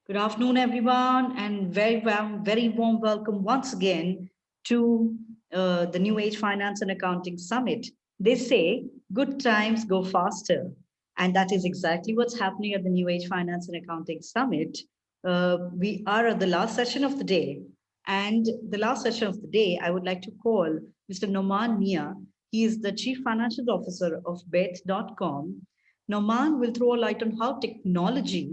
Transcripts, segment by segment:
Good afternoon, everyone, and very warm welcome once again to the New Age Finance and Accounting Summit. They say good times go faster, and that is exactly what's happening at the New Age Finance and Accounting Summit. We are at the last session of the day, and the last session of the day, I would like to call Mr. NAUMAN Mia. He is the Chief Financial Officer of Bet.com. NAUMAN will throw a light on how technology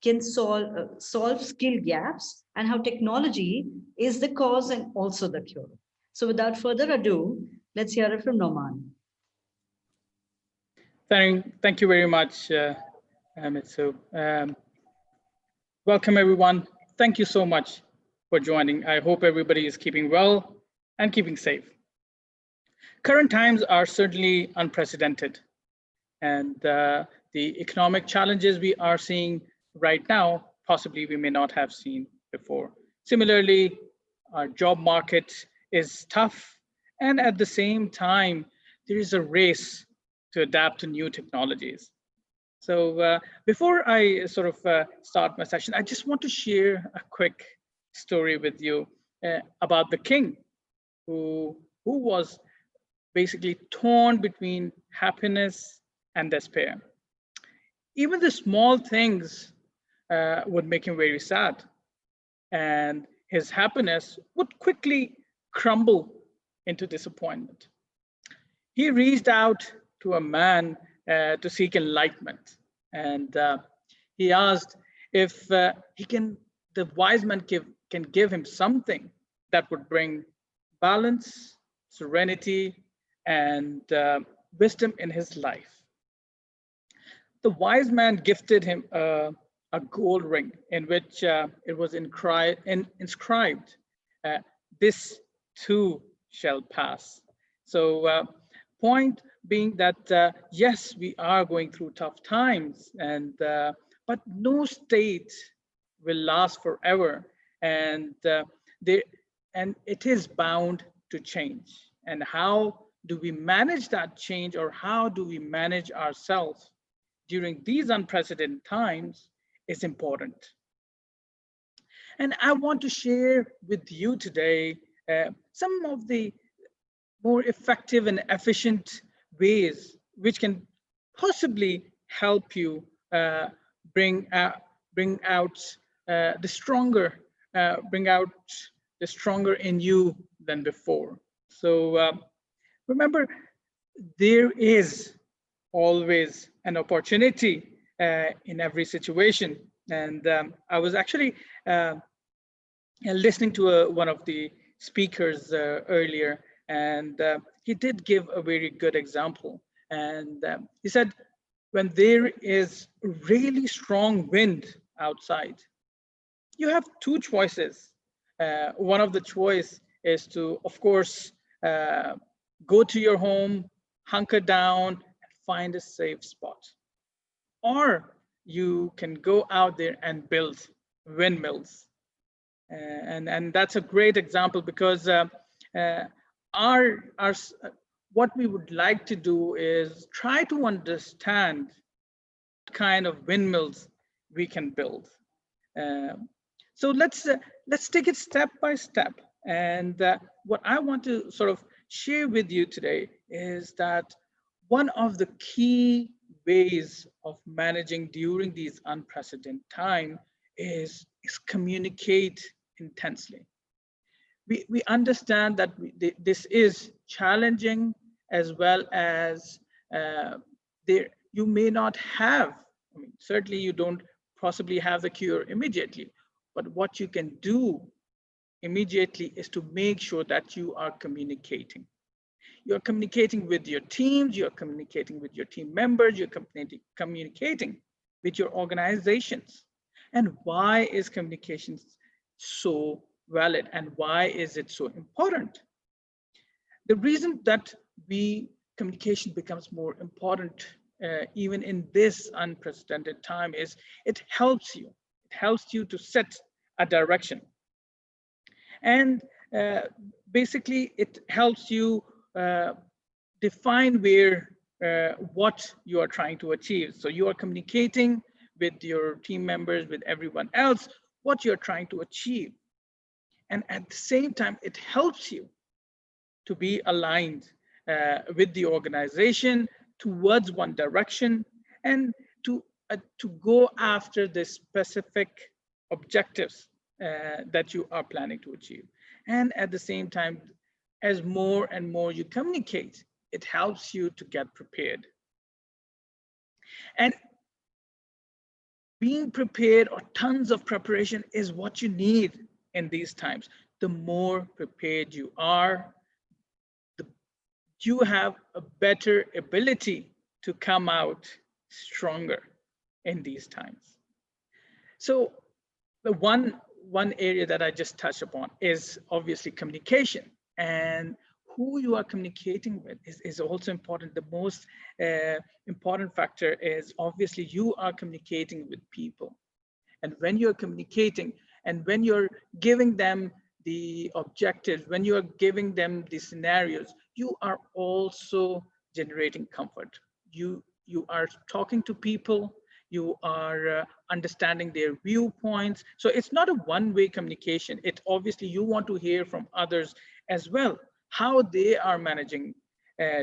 can solve skill gaps and how technology is the cause and also the cure. So without further ado, let's hear it from NAUMAN. Thank you very much, Mitsu. Welcome, everyone. Thank you so much for joining. I hope everybody is keeping well and keeping safe. Current times are certainly unprecedented, and the economic challenges we are seeing right now, possibly we may not have seen before. Similarly, our job market is tough, and at the same time, there is a race to adapt to new technologies. So before I start my session, I just want to share a quick story with you about the king who was basically torn between happiness and despair. Even the small things would make him very sad, and his happiness would quickly crumble into disappointment. He reached out to a man to seek enlightenment, and he asked if the wise man can give him something that would bring balance, serenity, and wisdom in his life. The wise man gifted him a gold ring in which it was inscribed, "This too shall pass." So point being that yes, we are going through tough times, and but no state will last forever, and it is bound to change. And how do we manage that change, or how do we manage ourselves during these unprecedented times is important. And I want to share with you today some of the more effective and efficient ways which can possibly help you bring out the stronger in you than before. So remember, there is always an opportunity in every situation. And I was actually listening to one of the speakers earlier, and he did give a very good example. And he said, when there is really strong wind outside, you have two choices. One of the choice is to, of course, go to your home, hunker down, find a safe spot. Or you can go out there and build windmills. And that's a great example, because what we would like to do is try to understand what kind of windmills we can build. So let's take it step by step. And what I want to sort of share with you today is that one of the key ways of managing during these unprecedented times is communicate intensely. We understand that this is challenging, as well as you may not have, certainly you don't possibly have the cure immediately, but what you can do immediately is to make sure that you are communicating. You're communicating with your teams, you're communicating with your team members, you're communicating with your organizations. And why is communication so valid, and why is it so important? The reason that communication becomes more important even in this unprecedented time is it helps you to set a direction. And basically it helps you define what you are trying to achieve. So you are communicating with your team members, with everyone else, what you're trying to achieve. And at the same time, it helps you to be aligned with the organization towards one direction, and to go after the specific objectives that you are planning to achieve. And at the same time, as more and more you communicate, it helps you to get prepared. And being prepared, or tons of preparation, is what you need in these times. The more prepared you are, you have a better ability to come out stronger in these times. So the one area that I just touched upon is obviously communication, and who you are communicating with is also important. The most important factor is obviously you are communicating with people. And when you're communicating, and when you're giving them the objectives, when you are giving them the scenarios, you are also generating comfort. You are talking to people, you are understanding their viewpoints. So it's not a one-way communication. It obviously, you want to hear from others as well, how they are managing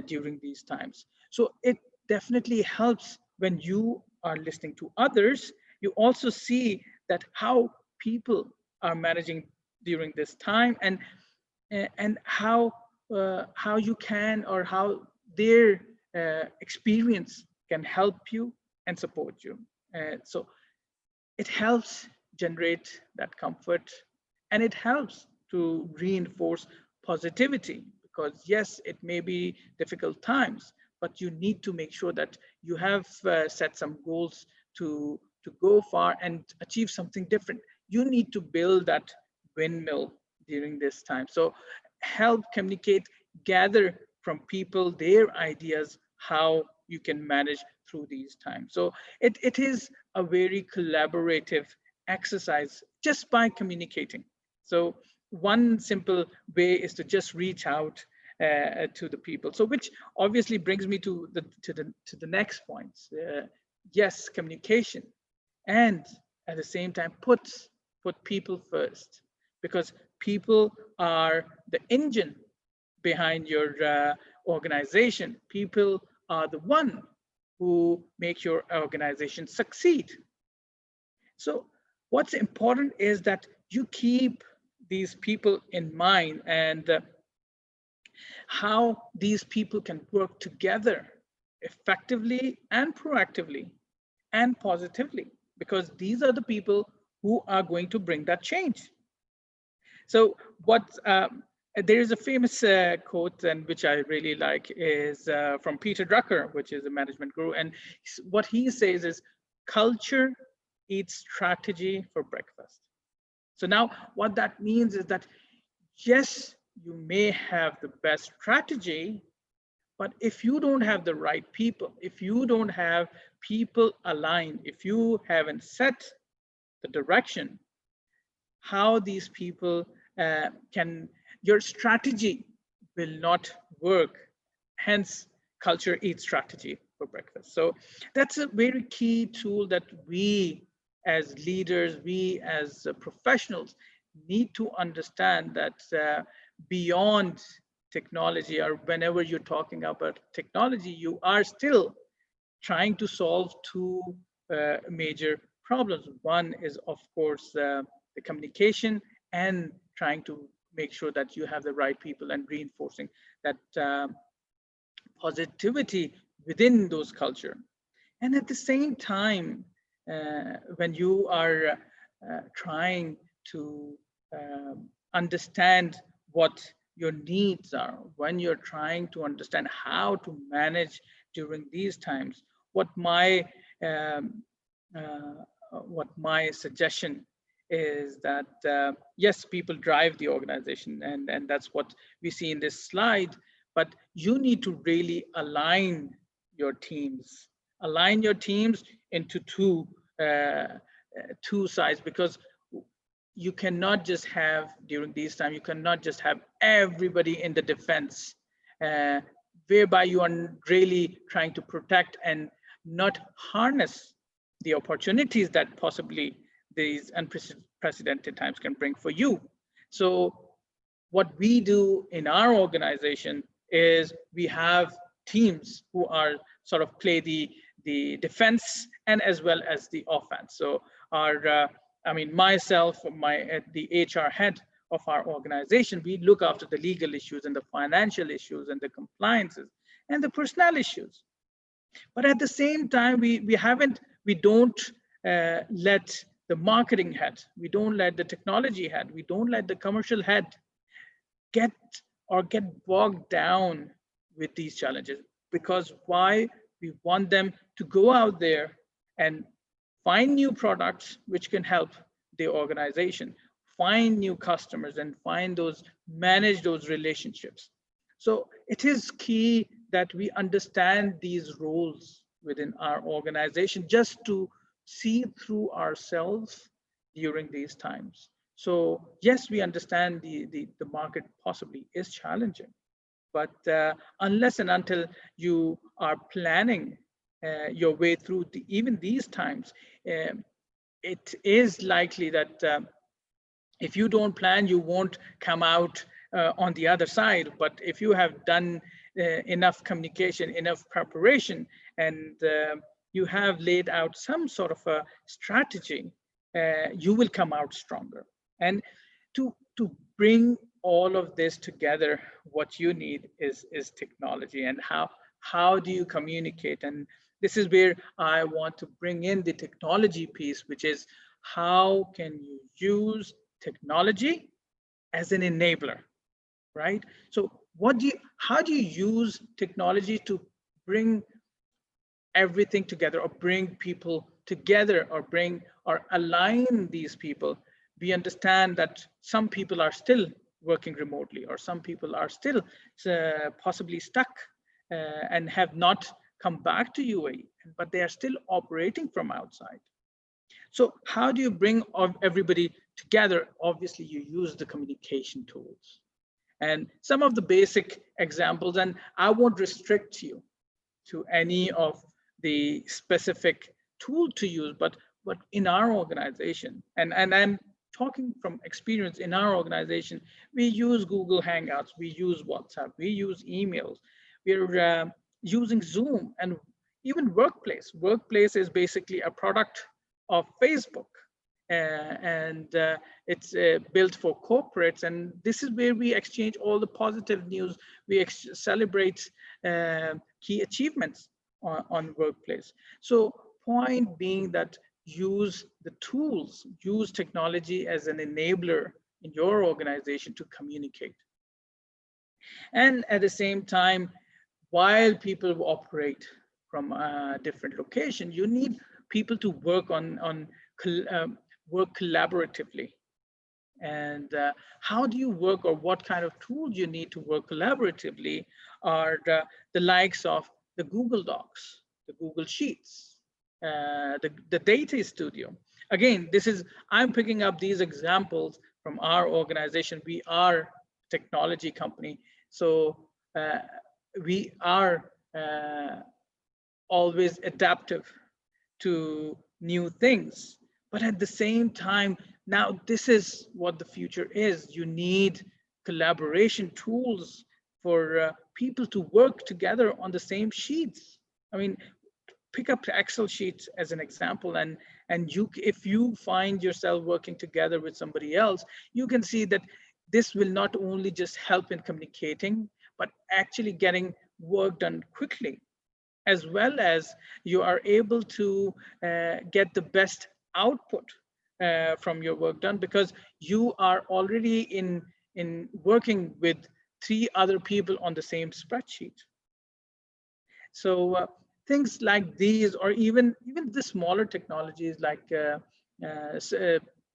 during these times. So it definitely helps when you are listening to others. You also see that how people are managing during this time, and how you can, or how their experience can help you and support you. So it helps generate that comfort, and it helps to reinforce positivity, because yes, it may be difficult times, but you need to make sure that you have set some goals to go far and achieve something different. You need to build that windmill during this time. So help communicate, gather from people their ideas, how you can manage through these times. So it is a very collaborative exercise just by communicating. So one simple way is to just reach out to the people. So which obviously brings me to the next points. Yes, communication, and at the same time put people first, because people are the engine behind your organization. People are the one who make your organization succeed. So what's important is that you keep these people in mind, and how these people can work together effectively and proactively and positively, because these are the people who are going to bring that change. So there is a famous quote, and which I really like, is from Peter Drucker, which is a management guru. And what he says is, culture eats strategy for breakfast. So now what that means is that, yes, you may have the best strategy, but if you don't have the right people, if you don't have people aligned, if you haven't set the direction, how these people your strategy will not work. Hence, culture eats strategy for breakfast. So that's a very key tool that we as leaders, we as professionals need to understand, that beyond technology, or whenever you're talking about technology, you are still trying to solve two major problems. One is, of course, the communication, and trying to make sure that you have the right people, and reinforcing that positivity within those culture. And at the same time, when you are trying to understand what your needs are, when you're trying to understand how to manage during these times, what my suggestion is that yes, people drive the organization, and that's what we see in this slide, but you need to really align your teams into two sides, because you cannot just have, during these times, you cannot just have everybody in the defense, whereby you are really trying to protect and not harness the opportunities that possibly these unprecedented times can bring for you. So what we do in our organization is we have teams who are sort of play the defense and as well as the offense. So our, I mean, myself, the HR head of our organization, we look after the legal issues and the financial issues and the compliances and the personnel issues. But at the same time, we don't let the marketing head, we don't let the technology head, we don't let the commercial head get bogged down with these challenges. Because why? We want them to go out there and find new products which can help the organization, find new customers and manage those relationships. So it is key that we understand these roles within our organization just to see through ourselves during these times. So yes, we understand the market possibly is challenging, but unless and until you are planning your way through even these times, it is likely that if you don't plan, you won't come out on the other side. But if you have done enough communication, enough preparation, and you have laid out some sort of a strategy, you will come out stronger. And to bring all of this together, what you need is technology. And how do you communicate? And this is where I want to bring in the technology piece, which is how can you use technology as an enabler, right? So how do you use technology to bring everything together, or bring people together, or align these people? We understand that some people are still working remotely, or some people are still possibly stuck and have not come back to UAE, but they are still operating from outside. So how do you bring everybody together? Obviously, you use the communication tools. And some of the basic examples, and I won't restrict you to any of the specific tool to use, but in our organization, and I'm talking from experience, in our organization, we use Google Hangouts, we use WhatsApp, we use emails, we're using Zoom, and even Workplace. Workplace is basically a product of Facebook, and it's built for corporates. And this is where we exchange all the positive news. We celebrate key achievements on Workplace. So point being that use the tools, use technology as an enabler in your organization to communicate. And at the same time, while people operate from a different location, you need people to work work collaboratively. And how do you work, or what kind of tools you need to work collaboratively are the likes of the Google Docs, the Google Sheets, the Data Studio. Again, I'm picking up these examples from our organization. We are a technology company, so we are always adaptive to new things. But at the same time, now this is what the future is. You need collaboration tools for people to work together on the same sheets. I mean, pick up Excel sheets as an example, and if you find yourself working together with somebody else, you can see that this will not only just help in communicating, but actually getting work done quickly, as well as you are able to get the best output from your work done, because you are already in working with 3 other people on the same spreadsheet. So things like these, or even the smaller technologies like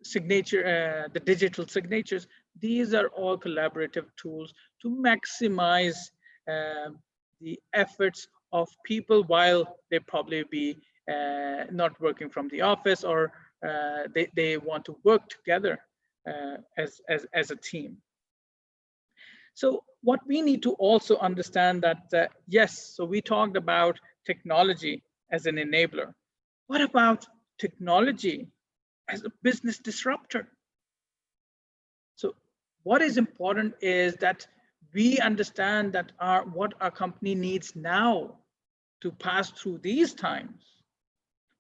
signature, the digital signatures, these are all collaborative tools to maximize the efforts of people while they probably be not working from the office, or they want to work together as a team. So what we need to also understand that, yes, so we talked about technology as an enabler. What about technology as a business disruptor. So what is important is that we understand that what our company needs now to pass through these times.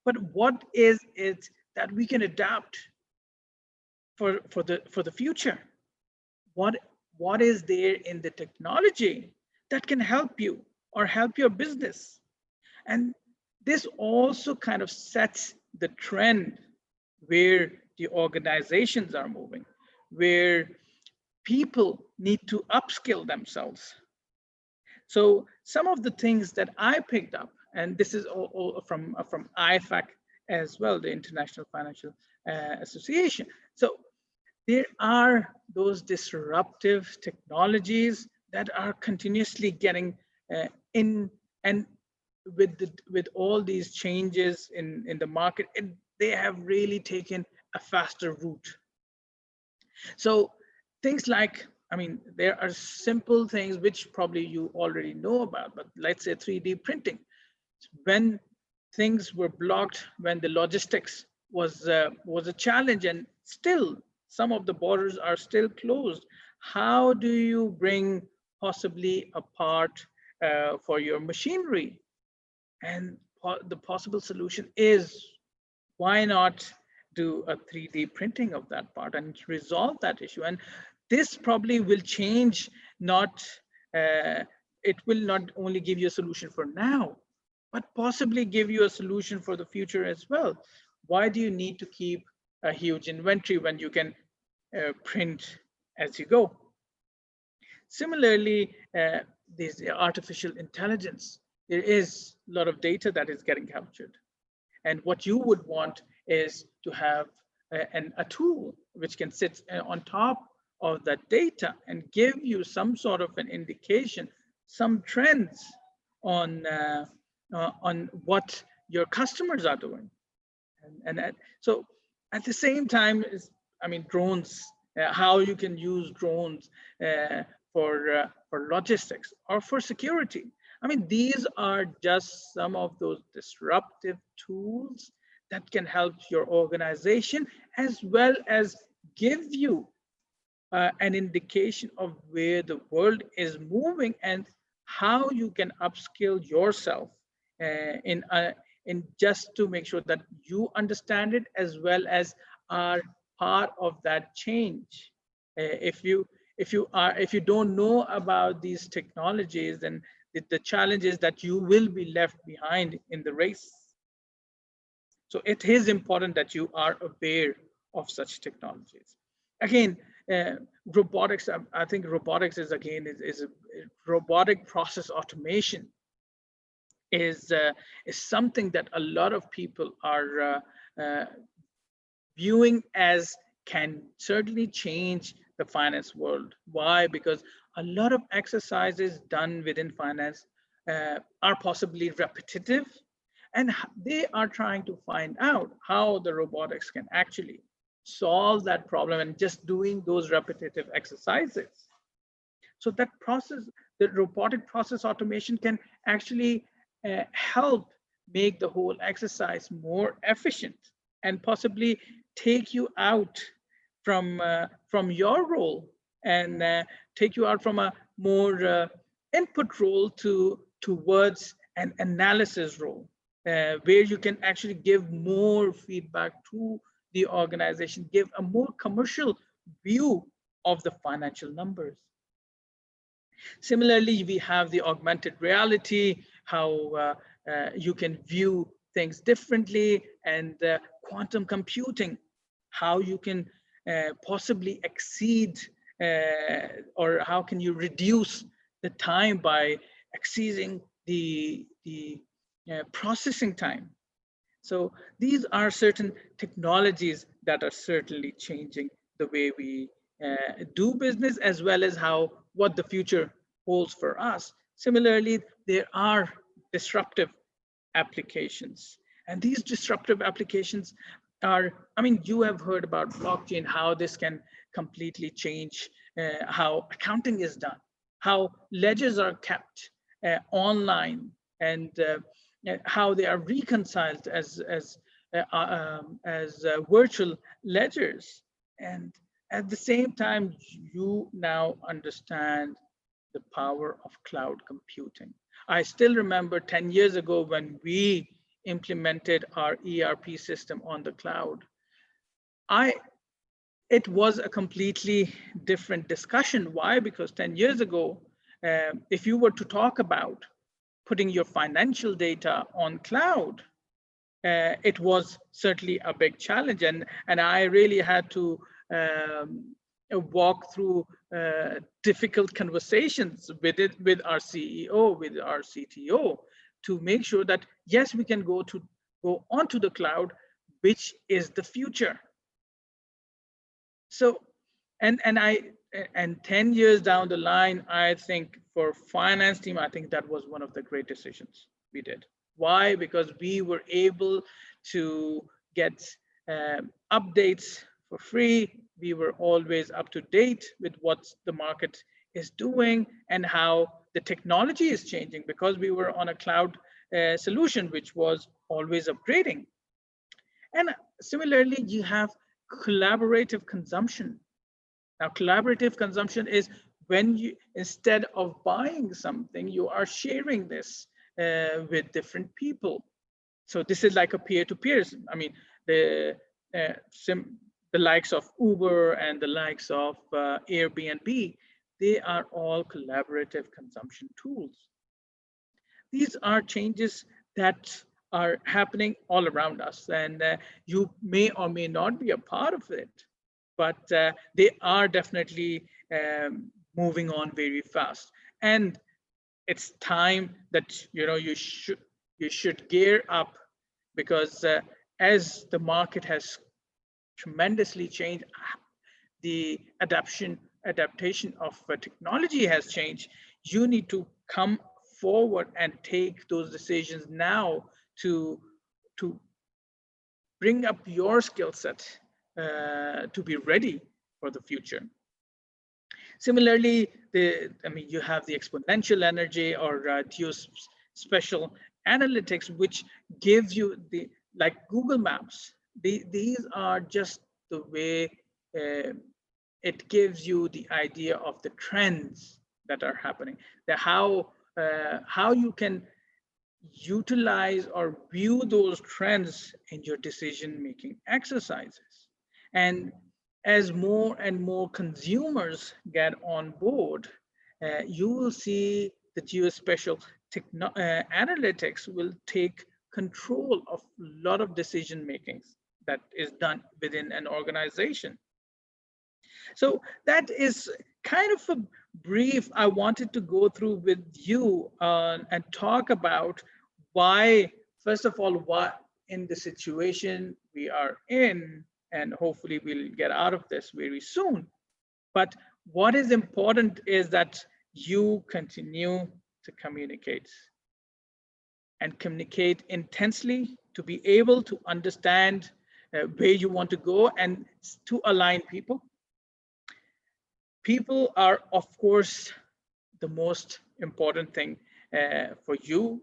But what is it that we can adapt for the future? What is there in the technology that can help you or help your business? And this also kind of sets the trend where the organizations are moving, where people need to upskill themselves. So some of the things that I picked up, and this is all from IFAC as well, the International Financial Association. So there are those disruptive technologies that are continuously getting in, and with all these changes in the market, they have really taken a faster route. So things like, I mean, there are simple things which probably you already know about, but let's say 3D printing. When things were blocked, when the logistics was a challenge, and still some of the borders are still closed, how do you bring possibly a part for your machinery? And the possible solution is, why not do a 3D printing of that part and resolve that issue? And this probably will change, it will not only give you a solution for now, but possibly give you a solution for the future as well. Why do you need to keep a huge inventory when you can print as you go? Similarly, this artificial intelligence, there is a lot of data that is getting captured. And what you would want is to have a tool which can sit on top of that data and give you some sort of an indication, some trends on what your customers are doing. And so at the same time, I mean, drones, how you can use drones for logistics or for security. I mean, these are just some of those disruptive tools that can help your organization, as well as give you an indication of where the world is moving and how you can upskill yourself in just to make sure that you understand it, as well as are part of that change. If you don't know about these technologies, then the challenge is that you will be left behind in the race. So it is important that you are aware of such technologies. Again, robotics, I think robotics is a robotic process automation is something that a lot of people are viewing as can certainly change the finance world. Why? Because a lot of exercises done within finance are possibly repetitive, and they are trying to find out how the robotics can actually solve that problem, and just doing those repetitive exercises. So that process, the robotic process automation, can actually help make the whole exercise more efficient and possibly take you out from your role and take you out from a more input role towards an analysis role, where you can actually give more feedback to the organization, give a more commercial view of the financial numbers. Similarly, we have the augmented reality, how you can view things differently, and quantum computing, how you can possibly exceed or how can you reduce the time by exceeding the processing time. So these are certain technologies that are certainly changing the way we do business, as well as what the future holds for us. Similarly, there are disruptive applications, and these disruptive applications are, I mean, you have heard about blockchain, how this can completely change how accounting is done, how ledgers are kept online, and how they are reconciled as virtual ledgers. And at the same time, you now understand the power of cloud computing. I still remember 10 years ago when we implemented our ERP system on the cloud. It was a completely different discussion. Why? Because 10 years ago, if you were to talk about putting your financial data on cloud, it was certainly a big challenge. And I really had to walk through difficult conversations with our CEO, with our CTO, to make sure that, yes, we can go onto the cloud, which is the future. So, and 10 years down the line, I think for finance team, I think that was one of the great decisions we did. Why? Because we were able to get updates for free. We were always up to date with what the market is doing and how the technology is changing, because we were on a cloud solution, which was always upgrading. And similarly, you have collaborative consumption. Now, collaborative consumption is when you, instead of buying something, you are sharing this with different people. So this is like a peer-to-peer. I mean, the likes of Uber and the likes of Airbnb, they are all collaborative consumption tools. These are changes that are happening all around us, and you may or may not be a part of it, but they are definitely moving on very fast. And it's time that you should gear up, because as the market has tremendously changed, the adaptation of technology has changed. You need to come forward and take those decisions now to bring up your skill set to be ready for the future. Similarly, you have the exponential energy or geospatial analytics, which gives you like Google Maps. These are just the way it gives you the idea of the trends that are happening, how you can utilize or view those trends in your decision-making exercises. And as more and more consumers get on board, you will see the geospatial analytics will take control of a lot of decision-making that is done within an organization. So that is kind of a brief I wanted to go through with you and talk about why, first of all, what in the situation we are in, and hopefully we'll get out of this very soon. But what is important is that you continue to communicate and communicate intensely to be able to understand where you want to go and to align people. People are, of course, the most important thing for you.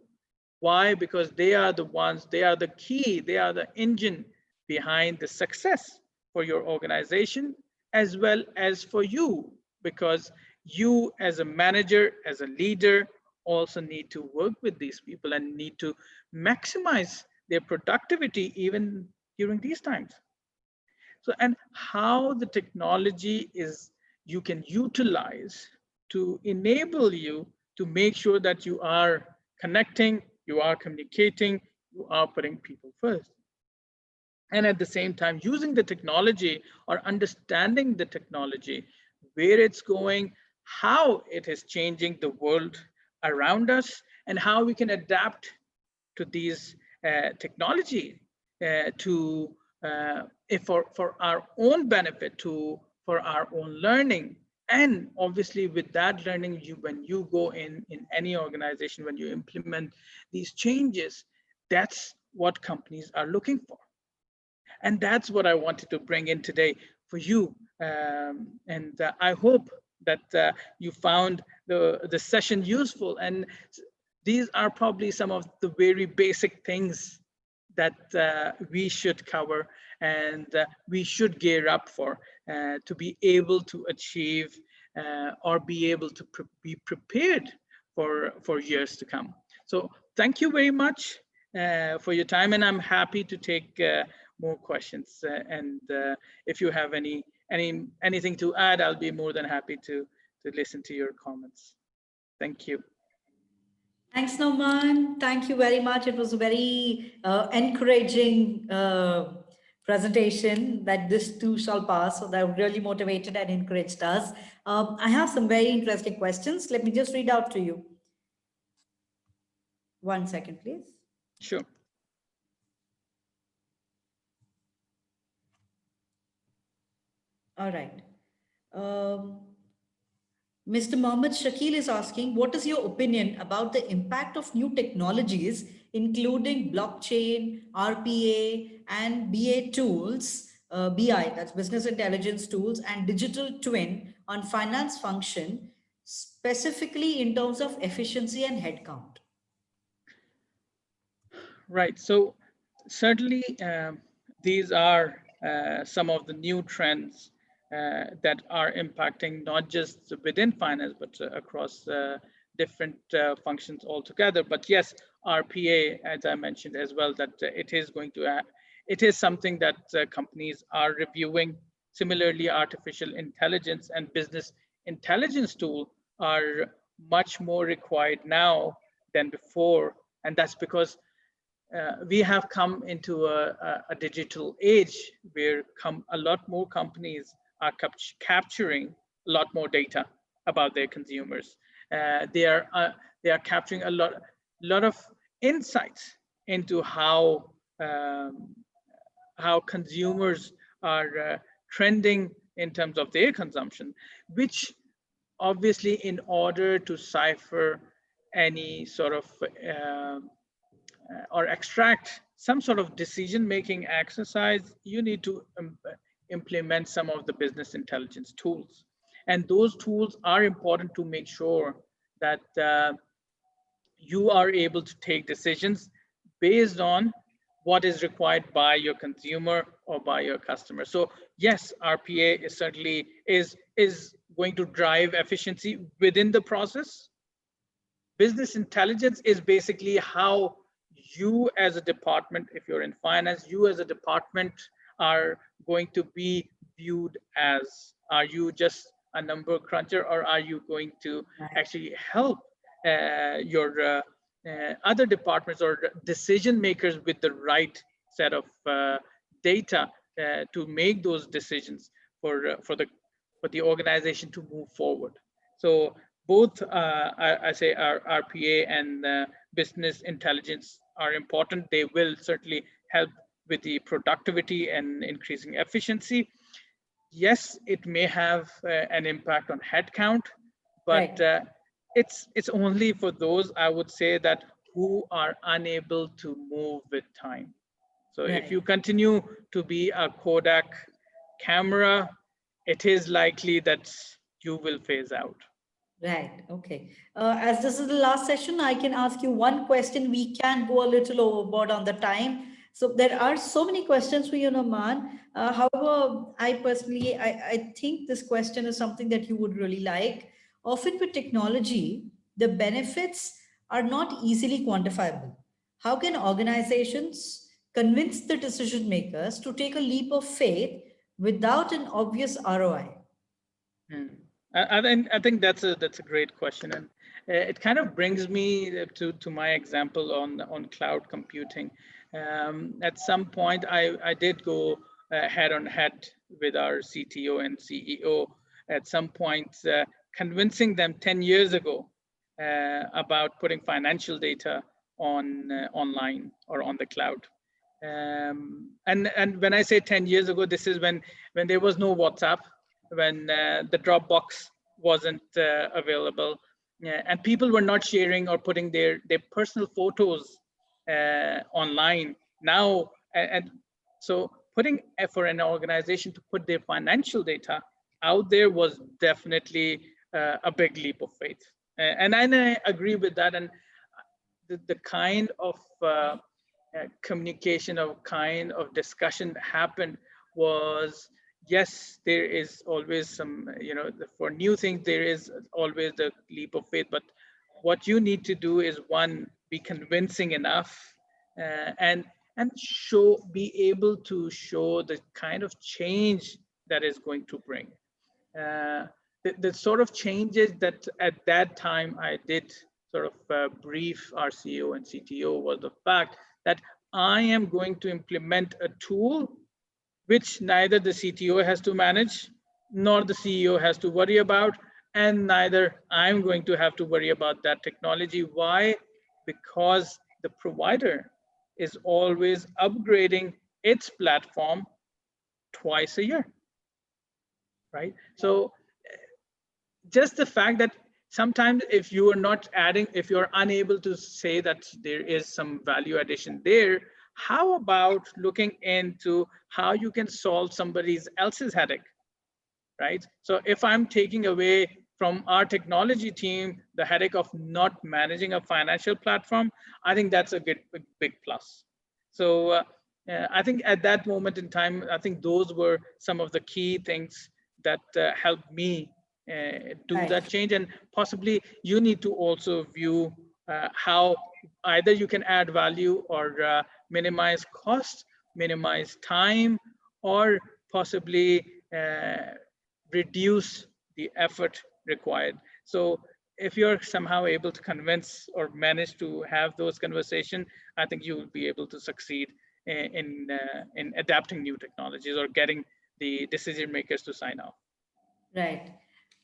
Why? Because they are the ones, they are the key, they are the engine behind the success for your organization, as well as for you, because you as a manager, as a leader, also need to work with these people and need to maximize their productivity even during these times. So, and how the technology is you can utilize to enable you to make sure that you are connecting, you are communicating, you are putting people first. And at the same time, using the technology or understanding the technology, where it's going, how it is changing the world around us, and how we can adapt to these technology for our own benefit, for our own learning. And obviously with that learning, when you go in any organization, when you implement these changes, that's what companies are looking for. And that's what I wanted to bring in today for you. And I hope that you found the session useful. And these are probably some of the very basic things that we should cover and we should gear up for to be able to achieve or be able to be prepared for years to come. So thank you very much for your time, and I'm happy to take more questions. And if you have anything to add, I'll be more than happy to listen to your comments. Thank you. Thanks, NAUMAN. Thank you very much. It was a very encouraging presentation that this too shall pass. So that really motivated and encouraged us. I have some very interesting questions. Let me just read out to you. 1 second, please. Sure. All right. Mr. Mohammed Shakil is asking, what is your opinion about the impact of new technologies, including blockchain, RPA, and BA tools, BI, that's business intelligence tools, and digital twin on finance function, specifically in terms of efficiency and headcount? Right. So certainly these are some of the new trends that are impacting not just within finance, but across different functions altogether. But yes, RPA, as I mentioned as well, that it is something that companies are reviewing. Similarly, artificial intelligence and business intelligence tool are much more required now than before. And that's because we have come into a digital age where a lot more companies are capturing a lot more data about their consumers. They are capturing a lot of insights into how consumers are trending in terms of their consumption, which obviously, in order to cipher any sort of or extract some sort of decision-making exercise, you need to implement some of the business intelligence tools. And those tools are important to make sure that you are able to take decisions based on what is required by your consumer or by your customer. So yes, RPA is certainly is going to drive efficiency within the process. Business intelligence is basically how you as a department, if you're in finance, you as a department are going to be viewed as, are you just a number cruncher, or are you going to actually help your other departments or decision makers with the right set of data to make those decisions for the organization to move forward. So both I say our RPA and business intelligence are important. They will certainly help with the productivity and increasing efficiency. Yes, it may have an impact on headcount, but right. It's only for those, I would say, that who are unable to move with time. So right. If you continue to be a Kodak camera, it is likely that you will phase out. Right. Okay. As this is the last session, I can ask you one question. We can go a little overboard on the time. So there are so many questions for you, NAUMAN. However, I personally, I think this question is something that you would really like. Often with technology, the benefits are not easily quantifiable. How can organizations convince the decision makers to take a leap of faith without an obvious ROI? I think that's a great question, and it kind of brings me to my example on cloud computing. At some point, I did go head on head with our CTO and CEO. At some point, convincing them 10 years ago about putting financial data online or on the cloud. And when I say 10 years ago, this is when there was no WhatsApp, when the Dropbox wasn't available, and people were not sharing or putting their personal photos online. Now, and so putting for an organization to put their financial data out there was definitely a big leap of faith. And I agree with that. And the kind of communication of kind of discussion that happened was, yes, there is always some, for new things, there is always the leap of faith, but what you need to do is, one, be convincing enough, and be able to show the kind of change that is going to bring. The sort of changes that at that time I did sort of brief our CEO and CTO was the fact that I am going to implement a tool which neither the CTO has to manage, nor the CEO has to worry about, and neither I'm going to have to worry about that technology. Why? Because the provider is always upgrading its platform twice a year, right? So just the fact that sometimes if you are not adding, if you're unable to say that there is some value addition there, how about looking into how you can solve somebody else's headache, right? So if I'm taking away from our technology team the headache of not managing a financial platform, I think that's a good, big plus. So I think at that moment in time, I think those were some of the key things that helped me do that change. And possibly you need to also view how either you can add value or minimize cost, minimize time, or possibly reduce the effort required. So if you're somehow able to convince or manage to have those conversations, I think you will be able to succeed in adapting new technologies or getting the decision makers to sign off. Right.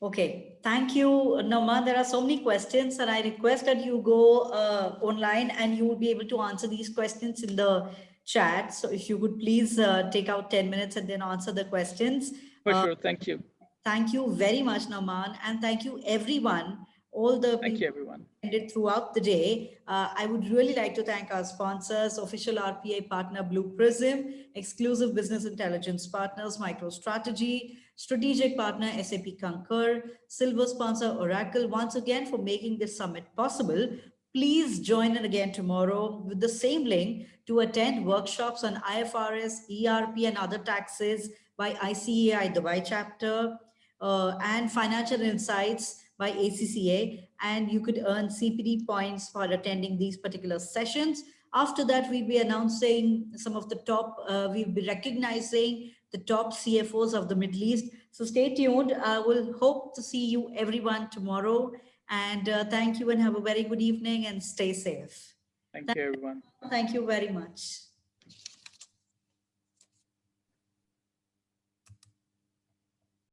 Okay. Thank you, NAUMAN. There are so many questions, and I request that you go online and you will be able to answer these questions in the chat. So if you could please take out 10 minutes and then answer the questions. For sure. Thank you. Thank you very much, NAUMAN, and thank you everyone, all the thank people you everyone throughout the day. I would really like to thank our sponsors, official RPA partner Blue Prism, exclusive business intelligence partners MicroStrategy, strategic partner SAP Concur, silver sponsor Oracle, once again for making this summit possible. Please join in again tomorrow with the same link to attend workshops on IFRS, ERP, and other taxes by ICAI Dubai chapter, and financial insights by ACCA, and you could earn CPD points for attending these particular sessions. After that, we'll be announcing some of the top, we'll be recognizing the top CFOs of the Middle East. So stay tuned. I will hope to see you everyone tomorrow. And thank you and have a very good evening and stay safe. Thank you everyone. Thank you very much.